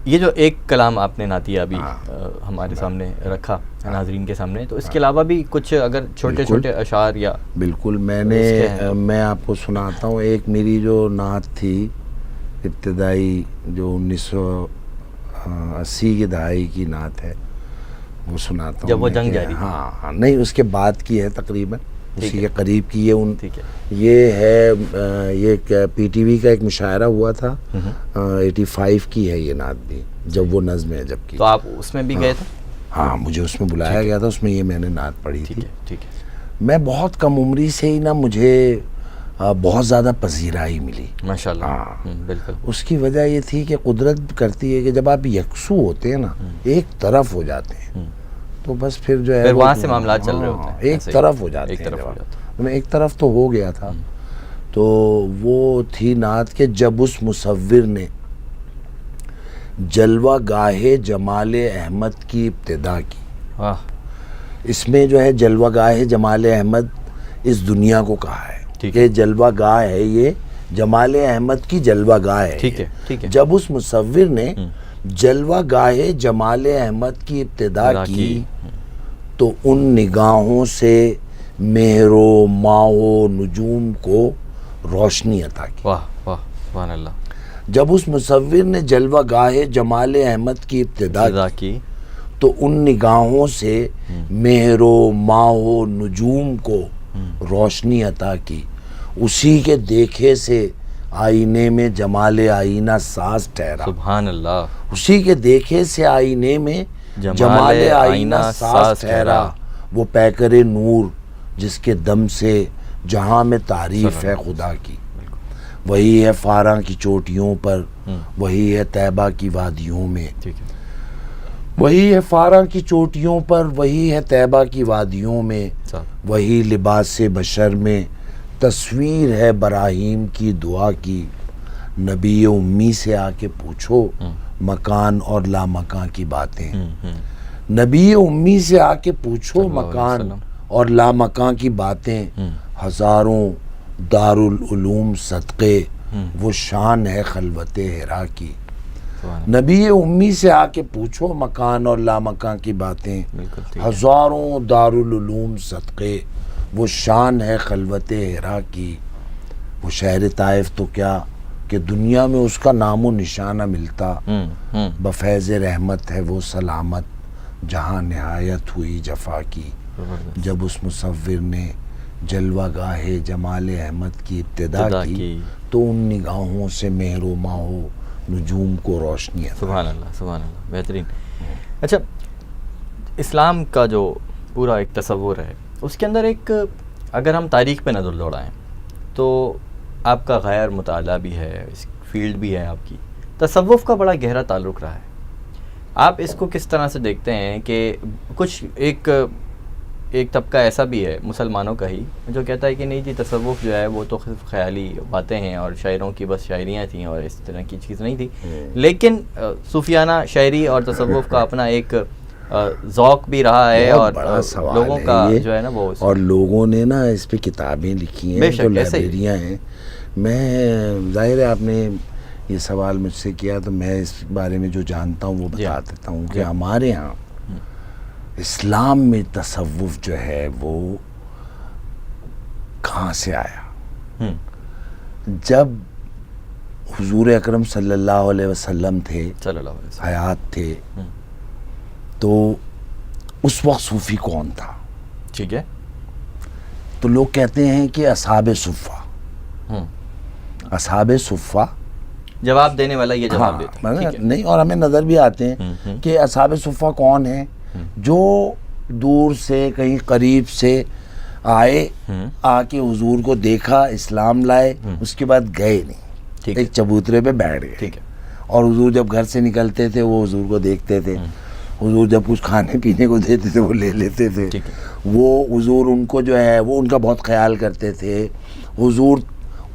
یہ جو ایک کلام آپ نے نعتیہ ابھی ہمارے سامنے رکھا ناظرین کے سامنے، تو اس کے علاوہ بھی کچھ اگر چھوٹے چھوٹے اشعار یا بالکل میں آپ کو سناتا ہوں. ایک میری جو نعت تھی ابتدائی جو 1980 کی دہائی کی نعت ہے وہ سناتا ہوں. جب وہ جنگ جاری؟ ہاں نہیں، اس کے بعد کی ہے تقریباً، اسی کے قریب کی ہے. یہ ہے یہ پی ٹی وی کا ایک مشاعرہ ہوا تھا 85 کی ہے یہ نعت بھی، جب وہ نظم ہے جب کی. تو آپ اس میں بھی گئے تھے؟ ہاں مجھے اس میں بلایا گیا تھا، اس میں یہ میں نے نعت پڑھی تھی. ٹھیک ہے. میں بہت کم عمری سے ہی نا مجھے بہت زیادہ پذیرائی ملی ماشاءاللہ. بالکل. اس کی وجہ یہ تھی کہ قدرت کرتی ہے کہ جب آپ یکسو ہوتے ہیں نا، ایک طرف ہو جاتے ہیں، تو بس پھر جو ہے وہاں سے معاملات چل رہے ہوتے ہیں، ایک طرف ہو جاتے ہیں. میں ایک طرف تو ہو گیا تھا. تو وہ تھی نعت کہ جب اس مصور نے جلوہ گاہ جمال احمد کی ابتدا کی. اس میں جو ہے جلوہ گاہ جمال احمد اس دنیا کو کہا ہے کہ جلوہ گاہ ہے، یہ جمال احمد کی جلوہ گاہ ہے. ٹھیک ہے. جب اس مصور نے جلوہ گاہ جمال احمد کی ابتدا کی تو ان نگاہوں سے مہر و ماہ و نجوم کو روشنی عطا کی. واہ واہ سبحان اللہ. جب اس مصور نے جلوہ گاہ جمال احمد کی ابتدا کی تو ان نگاہوں سے مہر و ماہ و نجوم کو روشنی عطا کی. اسی کے دیکھے سے آئینے میں جمال آئینہ ساز ٹھہرا. سبحان اللہ. اسی کے دیکھے سے آئینے میں جمال آئینہ ساز ٹھہرا. وہ پیکر نور جس کے دم سے جہاں میں تعریف ہے خدا کی. وہی ہے فاراں کی چوٹیوں پر، وہی ہے طیبہ کی وادیوں میں. وہی ہے فاراں کی چوٹیوں پر، وہی ہے طیبہ کی وادیوں میں. وہی لباس بشر میں تصویر ہے براہیم کی دعا کی. نبی امی سے آ کے پوچھو مکان اور لامکان کی باتیں. نبی امی سے آ کے پوچھو مکان اور لامکان کی باتیں. ہزاروں دارالعلوم صدقے وہ شان ہے خلوت حرا کی. نبی امی سے آ کے پوچھو مکان اور لامکان کی باتیں. ہزاروں دارالعلوم صدقے وہ شان ہے خلوت حرا کی. وہ شہر طائف تو کیا کہ دنیا میں اس کا نام و نشانہ ملتا. بفیض رحمت ہے وہ سلامت جہاں نہایت ہوئی جفا کی. جب اس مصور نے جلوہ گاہ جمال احمد کی ابتدا کی تو ان نگاہوں سے مہر و ماہ و نجوم کو روشنی ہے. سبحان اللہ سبحان اللہ. بہترین. اچھا، اسلام کا جو پورا ایک تصور ہے اس کے اندر ایک اگر ہم تاریخ پہ نظر دوڑائیں تو آپ کا غیر مطالعہ بھی ہے، اس فیلڈ بھی ہے آپ کی، تصوف کا بڑا گہرا تعلق رہا ہے. آپ اس کو کس طرح سے دیکھتے ہیں کہ کچھ ایک طبقہ ایسا بھی ہے مسلمانوں کا ہی جو کہتا ہے کہ نہیں جی تصوف جو ہے وہ تو خیالی باتیں ہیں اور شاعروں کی بس شاعریاں تھیں اور اس طرح کی چیز نہیں تھی، لیکن صوفیانہ شاعری اور تصوف کا اپنا ایک ذوق بھی رہا ہے اور لوگوں کا جو ہے نا وہ، اور لوگوں نے نا اس پہ کتابیں لکھی ہیں جو لائبریریاں ہیں. میں ظاہر ہے آپ نے یہ سوال مجھ سے کیا تو میں اس بارے میں جو جانتا ہوں وہ بتا دیتا ہوں کہ ہمارے ہاں اسلام میں تصوف جو ہے وہ کہاں سے آیا. جب حضور اکرم صلی اللہ علیہ وسلم تھے، حیات تھے، تو اس وقت صوفی کون تھا؟ ٹھیک ہے. تو لوگ کہتے ہیں کہ اصحاب صفہ. اصحاب صفہ جواب دینے والا یہ جواب دیتے ہیں نہیں، اور ہمیں نظر بھی آتے ہیں کہ اصحاب صفہ کون ہیں؟ جو دور سے کہیں قریب سے آئے، آ کے حضور کو دیکھا، اسلام لائے، اس کے بعد گئے نہیں، ایک چبوترے پہ بیٹھ گئے. اور حضور جب گھر سے نکلتے تھے وہ حضور کو دیکھتے تھے. حضور جب کچھ کھانے پینے کو دیتے تھے وہ لے لیتے تھے. وہ حضور ان کو جو ہے وہ ان کا بہت خیال کرتے تھے. حضور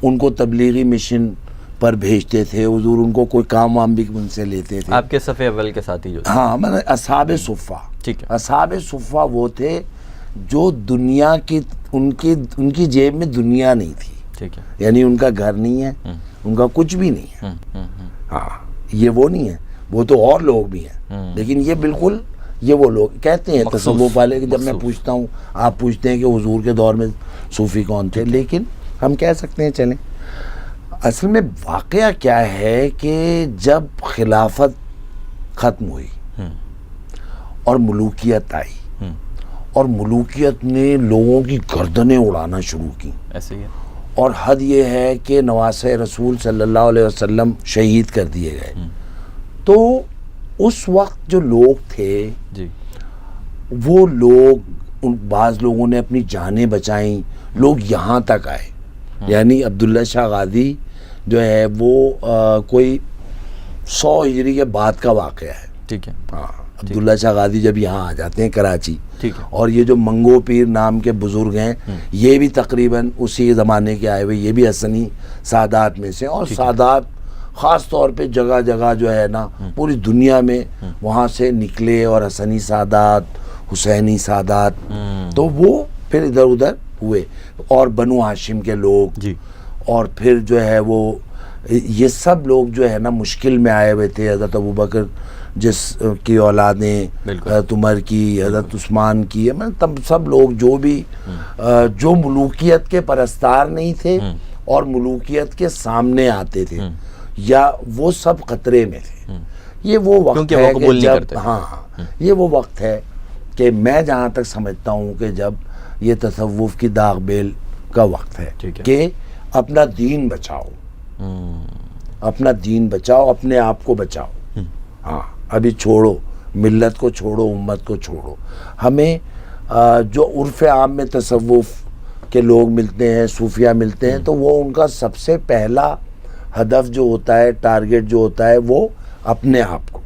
ان کو تبلیغی مشن پر بھیجتے تھے. حضور ان کو کوئی کام وام بھی ان سے لیتے تھے. آپ کے صف اول کے ساتھی جو ہاں میں اصحاب صفہ. اصحاب صفہ وہ تھے جو دنیا کی ان کی جیب میں دنیا نہیں تھی. یعنی ان کا گھر نہیں ہے، ان کا کچھ بھی نہیں ہے. ہاں یہ وہ نہیں ہے. وہ تو اور لوگ بھی ہیں، لیکن یہ بالکل یہ وہ لوگ کہتے ہیں تصوف والے کہ جب میں پوچھتا ہوں، آپ پوچھتے ہیں کہ حضور کے دور میں صوفی کون تھے، لیکن ہم کہہ سکتے ہیں چلیں اصل میں واقعہ کیا ہے کہ جب خلافت ختم ہوئی اور ملوکیت آئی اور ملوکیت نے لوگوں کی گردنیں اڑانا شروع کی، ایسے ہی ہے، اور حد یہ ہے کہ نواسہ رسول صلی اللہ علیہ وسلم شہید کر دیے گئے، تو اس وقت جو لوگ تھے جی وہ لوگ بعض لوگوں نے اپنی جانیں بچائیں، لوگ یہاں تک آئے، یعنی عبداللہ شاہ غازی جو ہے وہ کوئی 100 ہجری کے بعد کا واقعہ ہے، ٹھیک ہے، ہاں عبداللہ شاہ غازی جب یہاں آ جاتے ہیں کراچی، ٹھیک ہے، اور یہ جو منگو پیر نام کے بزرگ ہیں یہ بھی تقریباً اسی زمانے کے آئے ہوئے، یہ بھی حسنی سادات میں سے، اور سادات خاص طور پہ جگہ جگہ جو ہے نا پوری دنیا میں وہاں سے نکلے، اور حسنی سادات، حسینی سادات، تو وہ پھر ادھر ادھر ہوئے، اور بنو ہاشم کے لوگ، جی، اور پھر جو ہے وہ یہ سب لوگ جو ہے نا مشکل میں آئے ہوئے تھے، حضرت ابوبکر جس کی اولادیں، حضرت عمر کی، حضرت عثمان کی، تب سب لوگ جو بھی جو ملوکیت کے پرستار نہیں تھے اور ملوکیت کے سامنے آتے تھے، یا وہ سب خطرے میں تھے۔ یہ وہ وقت ہے کہ جب یہ وہ وقت ہے کہ میں جہاں تک سمجھتا ہوں کہ جب یہ تصوف کی داغ بیل کا وقت ہے کہ اپنا دین بچاؤ، اپنا دین بچاؤ، اپنے آپ کو بچاؤ، ہاں ابھی چھوڑو، ملت کو چھوڑو، امت کو چھوڑو۔ ہمیں جو عرف عام میں تصوف کے لوگ ملتے ہیں، صوفیہ ملتے ہیں، تو وہ ان کا سب سے پہلا ہدف جو ہوتا ہے، ٹارگٹ جو ہوتا ہے، وہ اپنے آپ کو،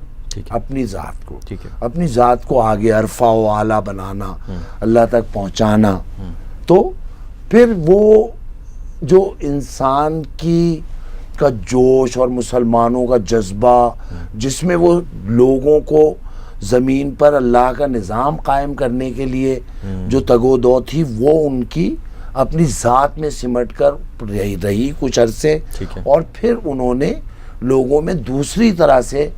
اپنی ذات کو، اپنی ذات کو آگے عرفہ و اعلیٰ بنانا، اللہ تک پہنچانا۔ تو پھر وہ جو انسان کا جوش اور مسلمانوں کا جذبہ، جس میں وہ لوگوں کو زمین پر اللہ کا نظام قائم کرنے کے لیے جو تگ و دو تھی، وہ ان کی اپنی ذات میں سمٹ کر رہی کچھ عرصے، اور پھر انہوں نے لوگوں میں دوسری طرح سے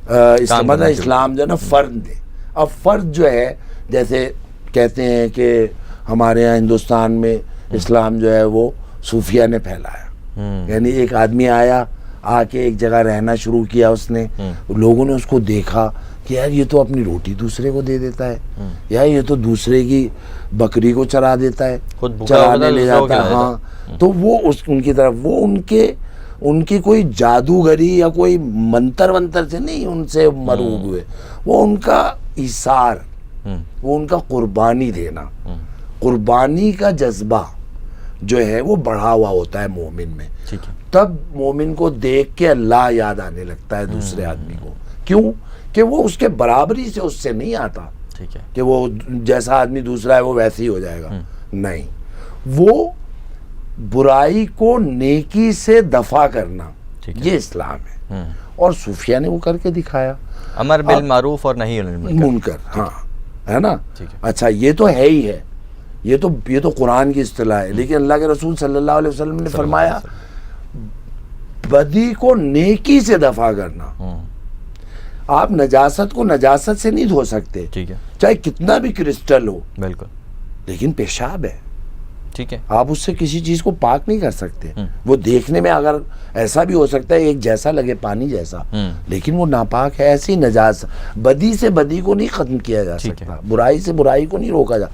اسلام جو ہے نا فرد دے۔ اب فرد جو ہے، جیسے کہتے ہیں کہ ہمارے ہاں ہندوستان میں اسلام جو ہے وہ صوفیہ نے پھیلایا، یعنی ایک آدمی آیا، آ کے ایک جگہ رہنا شروع کیا، اس نے، لوگوں نے اس کو دیکھا کہ یار یہ تو اپنی روٹی دوسرے کو دے دیتا ہے، یا یہ تو دوسرے کی بکری کو چرا دیتا ہے، چرانے لے جاتا ہے، ہاں، تو وہ ان کی طرف، وہ ان کی کوئی جادوگری یا کوئی منتر ونتر سے نہیں ان سے مرعوب ہوئے، وہ ان کا ایثار، وہ ان کا قربانی دینا، قربانی کا جذبہ جو ہے وہ بڑھا ہوا ہوتا ہے مومن میں، تب مومن کو دیکھ کے اللہ یاد آنے لگتا ہے دوسرے آدمی کو، کیوں کہ وہ اس کے برابری سے اس سے نہیں آتا کہ وہ جیسا آدمی دوسرا ہے وہ ویسے ہی ہو جائے گا، نہیں، وہ برائی کو نیکی سے دفع کرنا، یہ اسلام ہے، اور صوفیہ نے وہ کر کے دکھایا، امر بالمعروف اور نہی عن المنکر، ہاں، ہے نا۔ اچھا یہ تو ہے ہی ہے، یہ تو قرآن کی اصطلاح ہے، لیکن اللہ کے رسول صلی اللہ علیہ وسلم نے فرمایا بدی کو نیکی سے دفع کرنا۔ آپ نجاست کو نجاست سے نہیں دھو سکتے، چاہے کتنا بھی کرسٹل ہو، بالکل، لیکن پیشاب ہے، ٹھیک ہے، آپ اس سے کسی چیز کو پاک نہیں کر سکتے۔ وہ دیکھنے میں اگر ایسا بھی ہو سکتا ہے ایک جیسا لگے، پانی جیسا، لیکن وہ ناپاک ہے، ایسی نجاست۔ بدی سے بدی کو نہیں ختم کیا جا سکتا، برائی سے برائی کو نہیں روکا جا،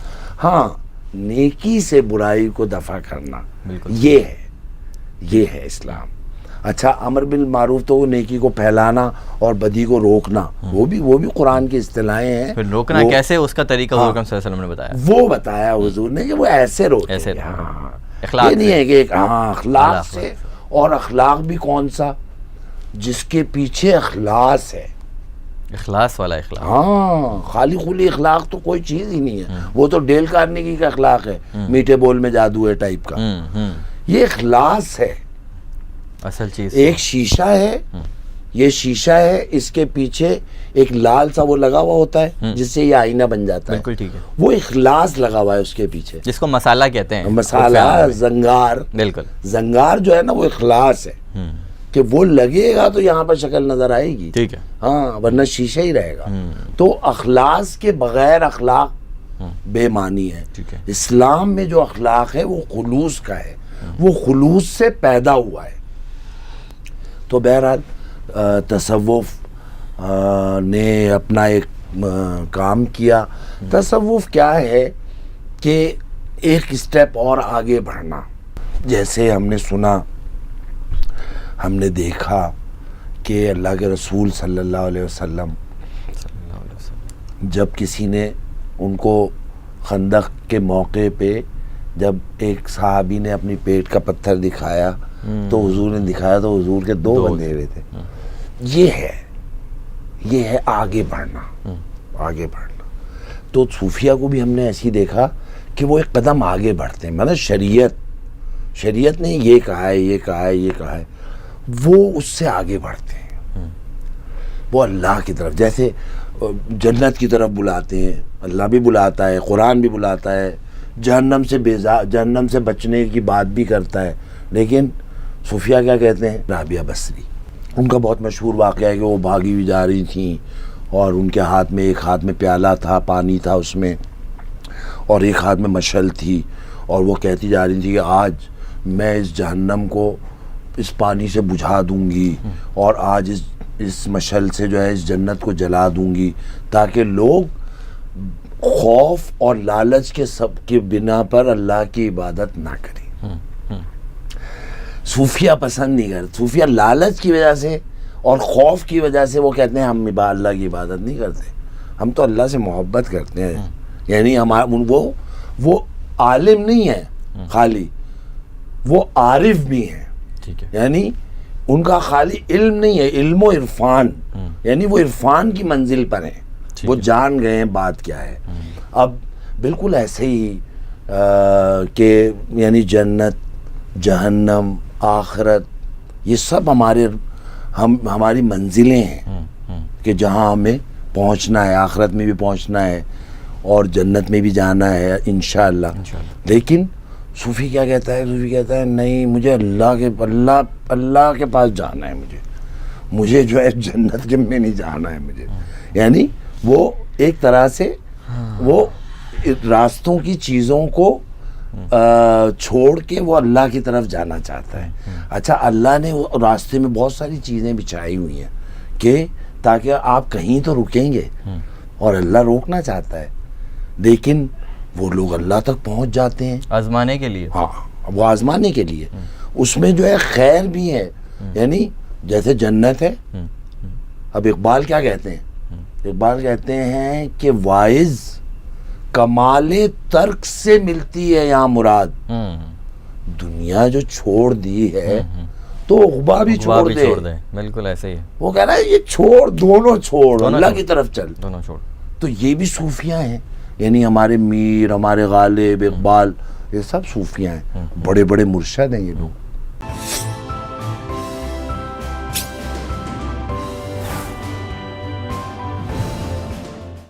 ہاں نیکی سے برائی کو دفع کرنا، یہ ہے اسلام۔ اچھا امر بالمعروف تو وہ نیکی کو پھیلانا اور بدی کو روکنا، وہ بھی قرآن کی اصطلاحیں ہیں۔ پھر روکنا کیسے، اس کا طریقہ حضور صلی اللہ علیہ وسلم نے بتایا، وہ بتایا حضور نے کہ وہ ایسے روکے، یہ نہیں ہے کہ اخلاق سے، اور اخلاق بھی کون سا، جس کے پیچھے اخلاص ہے، اخلاص والا اخلاق، ہاں، خالی خلی اخلاق تو کوئی چیز ہی نہیں ہے، وہ تو ڈیل کارنیگی کا اخلاق ہے، میٹھے بول میں جادو ہے ٹائپ کا، یہ اخلاص ہے، اصل چیز ایک شیشہ ہے، یہ شیشہ ہے، اس کے پیچھے ایک لال سا وہ لگا ہوا ہوتا ہے جس سے یہ آئینہ بن جاتا ہے، بالکل ٹھیک ہے، وہ اخلاص لگا ہوا ہے اس کے پیچھے، جس کو مسالہ کہتے ہیں، مسالہ، زنگار، بالکل، زنگار جو ہے نا وہ اخلاص ہے، کہ وہ لگے گا تو یہاں پر شکل نظر آئے گی، ٹھیک ہے، ہاں، ورنہ شیشہ ہی رہے گا. تو اخلاص کے بغیر اخلاق بے معنی ہے. ٹھیک ہے. اسلام میں جو اخلاق ہے وہ خلوص کا ہے، وہ خلوص سے پیدا ہوا ہے. تو بہرحال تصوف نے اپنا ایک کام کیا. تصوف کیا ہے کہ ایک اسٹیپ اور آگے بڑھنا. جیسے ہم نے سنا، ہم نے دیکھا کہ اللہ کے رسول صلی اللہ علیہ وسلم جب کسی نے ان کو خندق کے موقع پہ جب ایک صحابی نے اپنی پیٹ کا پتھر دکھایا تو حضور نے دکھایا تو حضور کے 2 بندے ہوئے تھے. یہ ہے آگے بڑھنا، آگے بڑھنا. تو صوفیہ کو بھی ہم نے ایسی دیکھا کہ وہ ایک قدم آگے بڑھتے ہیں. مطلب شریعت نے یہ کہا ہے، یہ کہا ہے، یہ کہا ہے، وہ اس سے آگے بڑھتے ہیں. وہ اللہ کی طرف، جیسے جنت کی طرف بلاتے ہیں، اللہ بھی بلاتا ہے، قرآن بھی بلاتا ہے، جہنم سے بچنے کی بات بھی کرتا ہے. لیکن صوفیہ کیا کہتے ہیں؟ رابعہ بصری، ان کا بہت مشہور واقعہ ہے کہ وہ بھاگی ہوئی جا رہی تھیں اور ان کے ایک ہاتھ میں پیالہ تھا، پانی تھا اس میں، اور ایک ہاتھ میں مشعل تھی، اور وہ کہتی جا رہی تھی کہ آج میں اس جہنم کو اس پانی سے بجھا دوں گی، اور آج اس مشعل سے جو ہے اس جنت کو جلا دوں گی، تاکہ لوگ خوف اور لالچ کے سب کے بنا پر اللہ کی عبادت نہ کریں. صوفیہ پسند نہیں کرتے. صوفیہ لالچ کی وجہ سے اور خوف کی وجہ سے وہ کہتے ہیں ہم اللہ کی عبادت نہیں کرتے، ہم تو اللہ سے محبت کرتے ہیں. یعنی وہ عالم نہیں ہے خالی، وہ عارف بھی ہیں. یعنی ان کا خالی علم نہیں ہے، علم و عرفان، یعنی وہ عرفان کی منزل پر ہیں، وہ جان گئے ہیں بات کیا ہے. اب بالکل ایسے ہی کہ یعنی جنت، جہنم، آخرت، یہ سب ہماری منزلیں ہیں کہ جہاں ہمیں پہنچنا ہے، آخرت میں بھی پہنچنا ہے اور جنت میں بھی جانا ہے انشاءاللہ. لیکن صوفی کیا کہتا ہے؟ صوفی کہتا ہے نہیں، مجھے اللہ کے پاس جانا ہے، مجھے جو ہے جنت کے میں نہیں جانا ہے مجھے. یعنی وہ ایک طرح سے وہ راستوں کی چیزوں کو چھوڑ کے وہ اللہ کی طرف جانا چاہتا ہے. اچھا، اللہ نے راستے میں بہت ساری چیزیں بچھائی ہوئی ہیں کہ تاکہ آپ کہیں تو رکیں گے، اور اللہ روکنا چاہتا ہے، لیکن وہ لوگ اللہ تک پہنچ جاتے ہیں آزمانے کے لیے. ہاں، وہ آزمانے کے لیے. اس میں جو ہے خیر بھی ہے، یعنی جیسے جنت ہے. اب اقبال کیا کہتے ہیں؟ اقبال کہتے ہیں کہ وائز کمال ترک سے ملتی ہے یہاں مراد. دنیا جو چھوڑ دی ہے تو عقبہ بھی چھوڑ دے. بالکل ایسے ہی وہ کہہ رہا ہے یہ چھوڑ، دونوں چھوڑ، اللہ کی طرف چل، دونوں چھوڑ. تو یہ بھی صوفیہ ہیں. یعنی ہمارے میر، ہمارے غالب، اقبال، یہ سب صوفیہ ہیں، بڑے بڑے مرشد ہیں یہ لوگ.